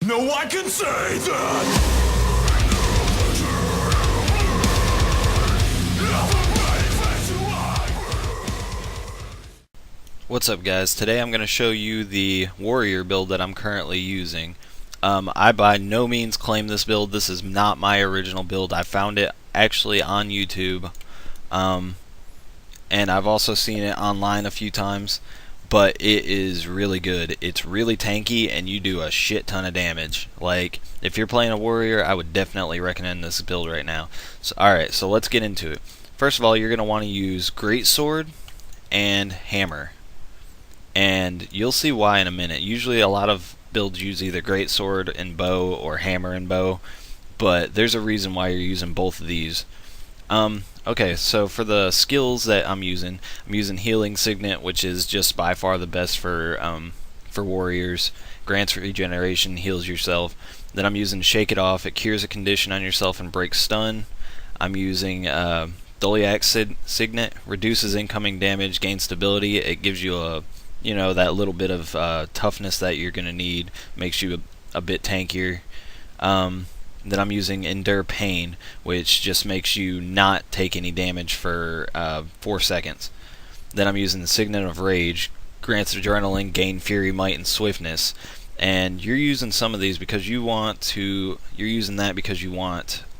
No one can say that. What's up, guys? Today I'm going to show you the warrior build that I'm currently using. I by no means claim this build. This is not my original build. I found it actually on YouTube, and I've also seen it online a few times, but it is really good. It's really tanky and you do a shit ton of damage. Like, if you're playing a warrior, I would definitely recommend this build right now. So alright, so let's get into it. First of all, you're going to want to use greatsword and hammer, and you'll see why in a minute. Usually a lot of builds use either greatsword and bow or hammer and bow, but there's a reason why you're using both of these. Okay, so for the skills that I'm using Healing Signet, which is just by far the best for warriors. Grants regeneration, heals yourself. Then I'm using Shake It Off. It cures a condition on yourself and breaks stun. I'm using Doliac Signet, reduces incoming damage, gains stability. It gives you a that little bit of toughness that you're gonna need, makes you a bit tankier. Then I'm using Endure Pain, which just makes you not take any damage for 4 seconds. Then I'm using the Signet of Rage, grants adrenaline, gain fury, might, and swiftness. And you're using some of these because you want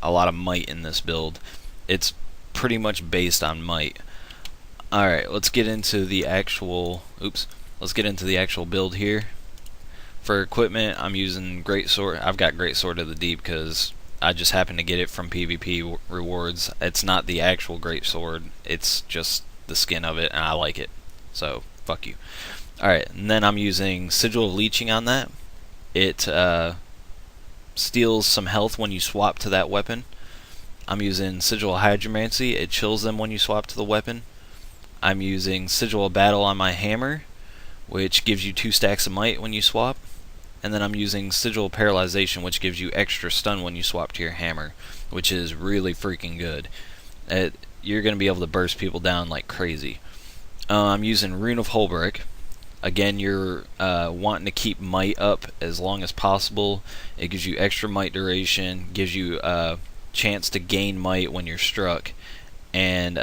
a lot of might in this build. It's pretty much based on might. Alright, let's get into the actual build here. For equipment, I'm using Greatsword. I've got Greatsword of the Deep because I just happen to get it from PvP rewards. It's not the actual Greatsword, it's just the skin of it, and I like it. So, fuck you. Alright, and then I'm using Sigil of Leeching on that. It steals some health when you swap to that weapon. I'm using Sigil of Hydromancy. It chills them when you swap to the weapon. I'm using Sigil of Battle on my hammer, which gives you 2 stacks of might when you swap. And then I'm using Sigil of Paralyzation, which gives you extra stun when you swap to your hammer, which is really freaking good. You're going to be able to burst people down like crazy. I'm using Rune of Hullbreak. Again, you're wanting to keep might up as long as possible. It gives you extra might duration, gives you a chance to gain might when you're struck, and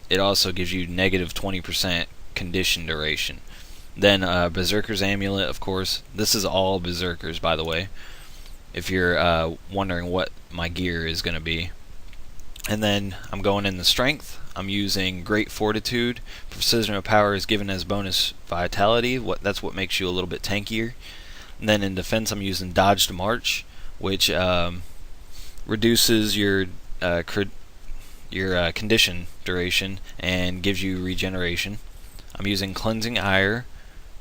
it also gives you negative 20% condition duration. Then Berserker's Amulet, of course. This is all Berserkers, by the way, if you're wondering what my gear is going to be. And then I'm going in the Strength. I'm using Great Fortitude. Precision of Power is given as bonus Vitality. That's what makes you a little bit tankier. And then in Defense, I'm using Dodge to March, which reduces your condition duration and gives you regeneration. I'm using Cleansing Ire,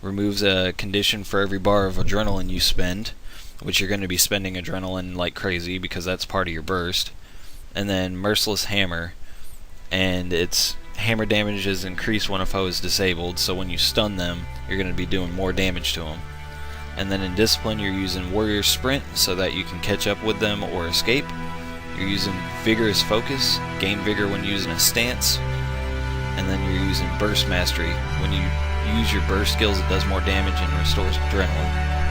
removes a condition for every bar of adrenaline you spend, which you're going to be spending adrenaline like crazy because that's part of your burst. And then Merciless Hammer, and its hammer damage is increased when a foe is disabled, so when you stun them, you're going to be doing more damage to them. And then in Discipline, you're using Warrior Sprint so that you can catch up with them or escape. You're using Vigorous Focus, gain vigor when using a stance. And then you're using Burst Mastery. When you use your burst skills, it does more damage and restores adrenaline.